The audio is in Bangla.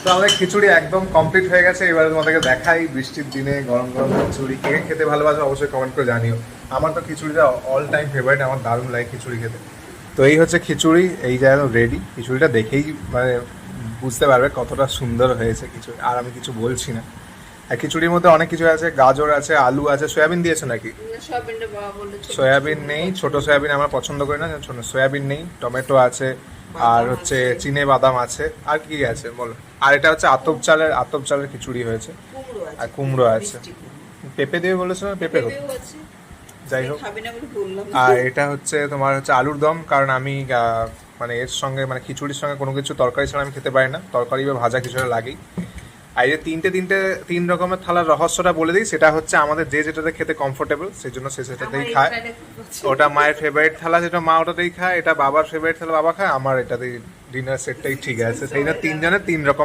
তো আমাদের খিচুড়ি একদম কমপ্লিট হয়ে গেছে। এবারে তোমাদেরকে দেখাই বৃষ্টির দিনে গরম গরম খিচুড়ি। কে খেতে ভালোবাসো অবশ্যই কমেন্ট করে জানিও। আমার তো খিচুড়িটা অল টাইম ফেভারিট, আমার দারুণ লাগে খিচুড়ি খেতে। তো এই হচ্ছে খিচুড়ি, এই যে রেডি। খিচুড়িটা দেখেই মানে বুঝতে পারবে কতটা সুন্দর হয়েছে খিচুড়ি, আর আমি কিছু বলছি না। আর খিচুড়ির মধ্যে অনেক কিছু আছে, গাজর আছে, আলু আছে, সয়াবিন দিয়েছে নাকি? সয়াবিন নেই, ছোট সয়াবিন আমরা পছন্দ করি না, সয়াবিন নেই। টমেটো আছে, আর হচ্ছে চিনে বাদাম আছে, আর কি আছে বলো। আর এটা হচ্ছে আতপ চালের খিচুড়ি হয়েছে, আর কুমড়ো আছে। পেঁপে দিয়ে বলেছো না? পেঁপে হোক, যাই হোক। আর এটা হচ্ছে তোমার হচ্ছে আলুর দম, কারণ আমি মানে এর সঙ্গে মানে খিচুড়ির সঙ্গে কোনো কিছু তরকারি ছাড়া আমি খেতে পারি না, তরকারি বা ভাজা কিছু লাগেই। আর এই যে তিন রকমের থালার রহস্যটা বলে দিই, সেটা হচ্ছে আমাদের যে যেটাতে খেতে কমফোর্টেবল সেই জন্য সে সেটাতেই খায়। ওটা মায়ের ফেভারিট থালা, যেটা মা ওটাতেই খায়। এটা বাবার ফেভারিট থালা, বাবা খায়। আমার এটাতেই ডিনার সেটটাই ঠিক আছে, সেই জন্য তিনজনের তিন রকম